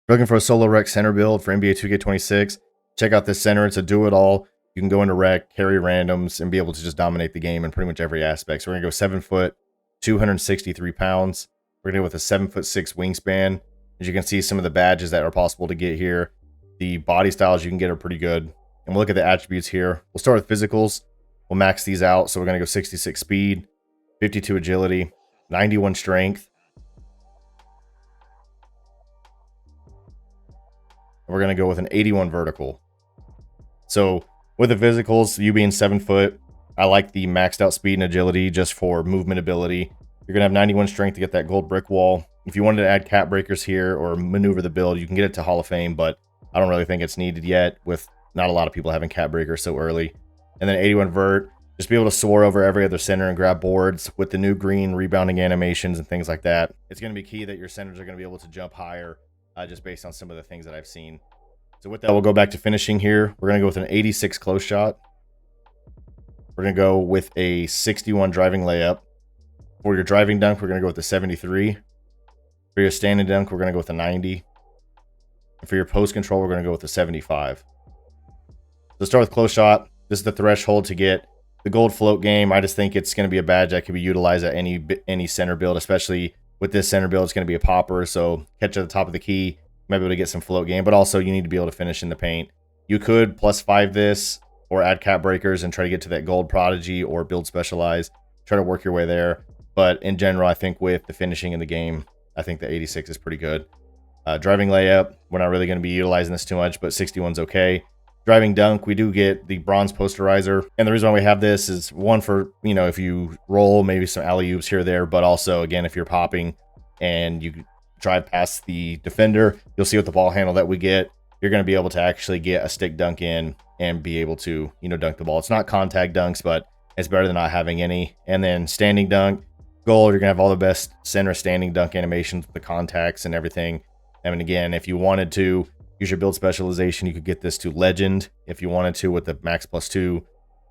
you're looking for a solo rec center build for NBA 2K26, check out this center. It's a do-it-all. You can go into rec, carry randoms, and be able to just dominate the game in pretty much every aspect. So we're going to go 7 foot, 263 pounds. We're going to go with a 7'6" wingspan. As you can see, some of the badges that are possible to get here. The body styles you can get are pretty good. And we'll look at the attributes here. We'll start with physicals. We'll max these out. So we're going to go 66 speed, 52 agility, 91 strength. And we're going to go with an 81 vertical. So with the physicals, you being 7 foot, I like the maxed out speed and agility just for movement ability. You're going to have 91 strength to get that gold brick wall. If you wanted to add cap breakers here or maneuver the build, you can get it to Hall of Fame, but I don't really think it's needed yet with not a lot of people having cap breakers so early. And then 81 vert, just be able to soar over every other center and grab boards with the new green rebounding animations and things like that. It's going to be key that your centers are going to be able to jump higher just based on some of the things that I've seen. So with that, we'll go back to finishing here. We're going to go with an 86 close shot. We're going to go with a 61 driving layup. For your driving dunk, we're going to go with the 73. For your standing dunk, we're going to go with a 90. And for your post control, we're going to go with a 75. So start with close shot. This is the threshold to get the gold float game. I just think it's going to be a badge that can be utilized at any center build, especially with this center build. It's going to be a popper, so catch at the top of the key, might be able to get some float game, but also you need to be able to finish in the paint. You could +5 this or add cap breakers and try to get to that gold prodigy or build specialized. Try to work your way there. But in general, I think with the finishing in the game, I think the 86 is pretty good. Driving layup, we're not really going to be utilizing this too much, but 61's okay. Driving dunk, we do get the bronze posterizer. And the reason why we have this is one for, if you roll, maybe some alley-oops here or there, but also, again, if you're popping and you drive past the defender, you'll see with the ball handle that we get, you're going to be able to actually get a stick dunk in and be able to, dunk the ball. It's not contact dunks, but it's better than not having any. And then standing dunk, gold, you're going to have all the best center standing dunk animations with the contacts and everything. And again, if you wanted to use your build specialization, you could get this to legend if you wanted to with the max +2.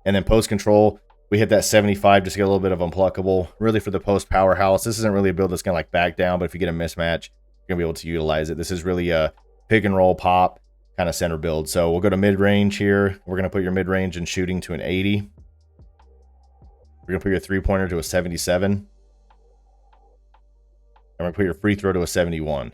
And then post control, we hit that 75 just to get a little bit of unpluckable. Really for the post powerhouse, this isn't really a build that's going to like back down, but if you get a mismatch, you're going to be able to utilize it. This is really a pick and roll pop kind of center build. So we'll go to mid range here. We're going to put your mid range and shooting to an 80. We're going to put your 3-pointer to a 77. And we're going to put your free throw to a 71.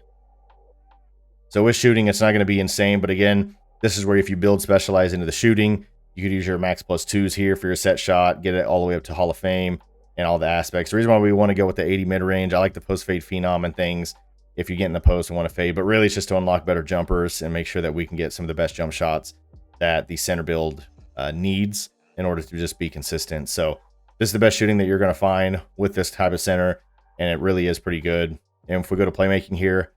So with shooting, it's not going to be insane. But again, this is where if you build specialize into the shooting, you could use your max +2s here for your set shot, get it all the way up to Hall of Fame and all the aspects. The reason why we want to go with the 80 mid-range, I like the post-fade phenom and things if you get in the post and want to fade. But really, it's just to unlock better jumpers and make sure that we can get some of the best jump shots that the center build needs in order to just be consistent. So this is the best shooting that you're going to find with this type of center, and it really is pretty good. And if we go to playmaking here,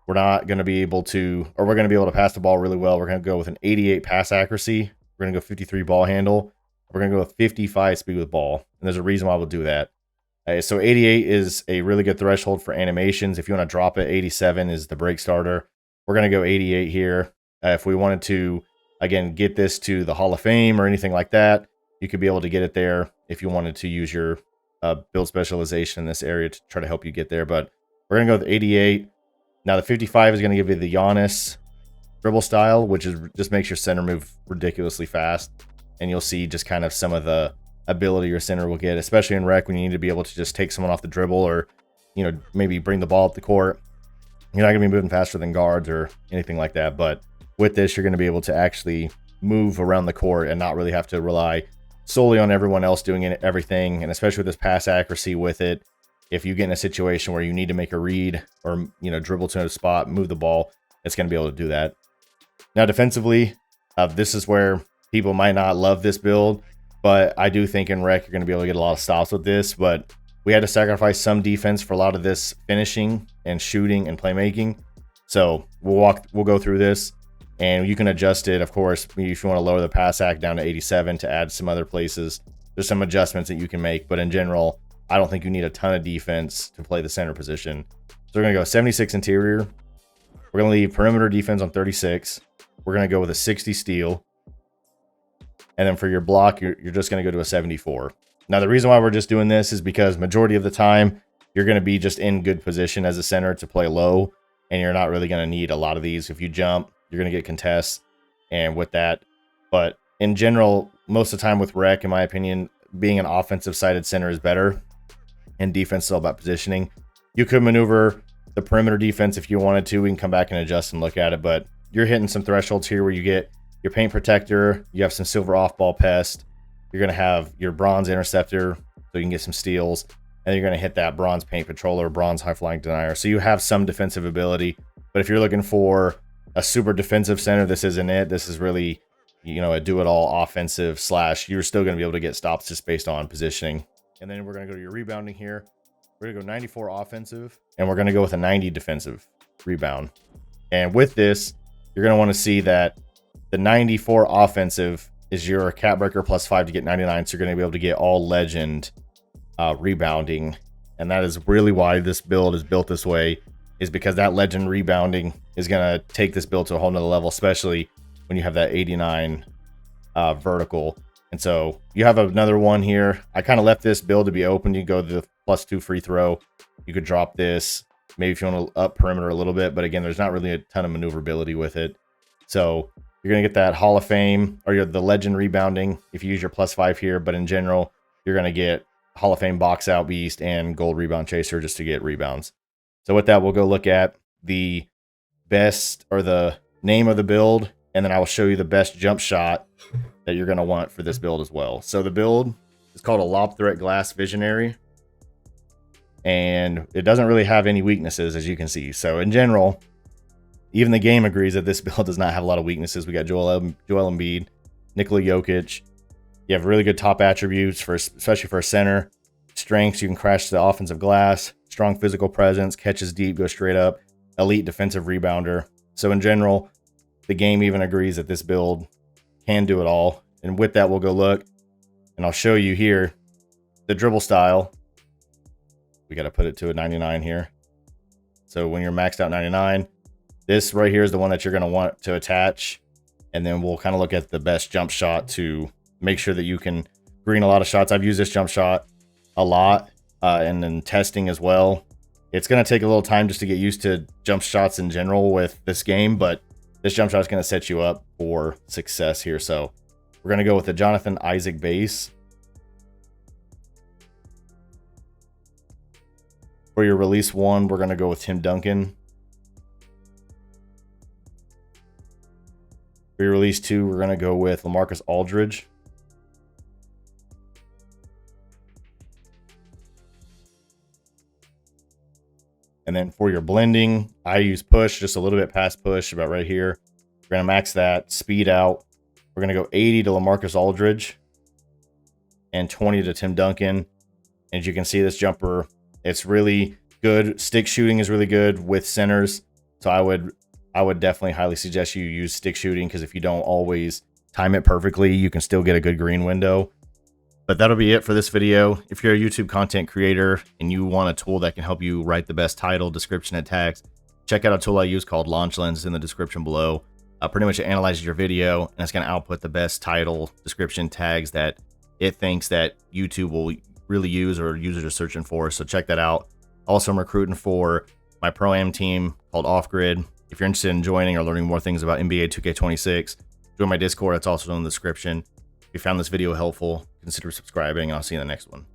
we're not going to be able to, or we're going to be able to pass the ball really well. We're going to go with an 88 pass accuracy. We're going to go 53 ball handle. We're going to go with 55 speed with ball. And there's a reason why we'll do that. So 88 is a really good threshold for animations. If you want to drop it, 87 is the break starter. We're going to go 88 here. If we wanted to, again, get this to the Hall of Fame or anything like that, you could be able to get it there if you wanted to use your build specialization in this area to try to help you get there. But we're going to go with 88. Now the 55 is going to give you the Giannis dribble style, which is just makes your center move ridiculously fast. And you'll see just kind of some of the ability your center will get, especially in rec when you need to be able to just take someone off the dribble or, maybe bring the ball up the court. You're not going to be moving faster than guards or anything like that. But with this, you're going to be able to actually move around the court and not really have to rely solely on everyone else doing everything. And especially with this pass accuracy with it, if you get in a situation where you need to make a read or, dribble to a spot, move the ball, it's going to be able to do that. Now, defensively, this is where people might not love this build, but I do think in rec, you're going to be able to get a lot of stops with this. But we had to sacrifice some defense for a lot of this finishing and shooting and playmaking. So we'll go through this and you can adjust it. Of course, if you want to lower the pass act down to 87 to add some other places, there's some adjustments that you can make. But in general, I don't think you need a ton of defense to play the center position. So we're going to go 76 interior. We're going to leave perimeter defense on 36. We're going to go with a 60 steal. And then for your block, you're just going to go to a 74. Now, the reason why we're just doing this is because majority of the time, you're going to be just in good position as a center to play low. and you're not really going to need a lot of these. If you jump, you're going to get contests, and with that. But in general, most of the time with rec, in my opinion, being an offensive sided center is better, and defense is all about positioning. You could maneuver the perimeter defense if you wanted to. We can come back and adjust and look at it, but you're hitting some thresholds here where you get your paint protector, you have some silver off-ball pest, you're going to have your bronze interceptor, so you can get some steals, and you're going to hit that bronze paint patroller, bronze high-flying denier. So you have some defensive ability, but if you're looking for a super defensive center, this isn't it. This is really, you know, a do-it-all offensive slash you're still going to be able to get stops just based on positioning. And then we're going to go to your rebounding here. We're going to go 94 offensive, and we're going to go with a 90 defensive rebound. And with this, you're going to want to see that the 94 offensive is your cap breaker +5 to get 99. So you're going to be able to get all legend rebounding. And that is really why this build is built this way, is because that legend rebounding is going to take this build to a whole nother level, especially when you have that 89 vertical. And so you have another one here. I kind of left this build to be open. You go to the +2 free throw. You could drop this, maybe if you want to up perimeter a little bit, but again, there's not really a ton of maneuverability with it. So you're going to get that Hall of Fame or the legend rebounding if you use your +5 here, but in general, you're going to get Hall of Fame box out beast and gold rebound chaser just to get rebounds. So with that, we'll go look at the best or the name of the build, and then I will show you the best jump shot that you're going to want for this build as well. So the build is called a Lob Threat Glass Visionary, and it doesn't really have any weaknesses, as you can see. So in general, even the game agrees that this build does not have a lot of weaknesses. We got Joel Embiid, Nikola Jokic. You have really good top attributes, especially for a center. Strengths, you can crash the offensive glass. Strong physical presence, catches deep, goes straight up. Elite defensive rebounder. So in general, the game even agrees that this build can do it all. And with that, we'll go look, and I'll show you here the dribble style. We got to put it to a 99 here. So when you're maxed out 99, this right here is the one that you're going to want to attach. And then we'll kind of look at the best jump shot to make sure that you can green a lot of shots. I've used this jump shot a lot and then testing as well. It's going to take a little time just to get used to jump shots in general with this game, but this jump shot is going to set you up for success here. So we're going to go with the Jonathan Isaac base. For your release 1, we're going to go with Tim Duncan. For your release 2, we're going to go with LaMarcus Aldridge. And then for your blending, I use push, just a little bit past push, about right here. We're going to max that speed out. We're going to go 80 to LaMarcus Aldridge and 20 to Tim Duncan. As you can see, this jumper, it's really good. Stick shooting is really good with centers. So I would definitely highly suggest you use stick shooting, because if you don't always time it perfectly, you can still get a good green window. But that'll be it for this video. If you're a YouTube content creator and you want a tool that can help you write the best title, description, and tags, check out a tool I use called Launch Lens in the description below. Pretty much it analyzes your video, and it's going to output the best title, description, tags that it thinks that YouTube will really use or users are searching for. So check that out. Also, I'm recruiting for my Pro-Am team called Off Grid. If you're interested in joining or learning more things about NBA 2K26, join my Discord. It's also in the description. If you found this video helpful, consider subscribing, and I'll see you in the next one.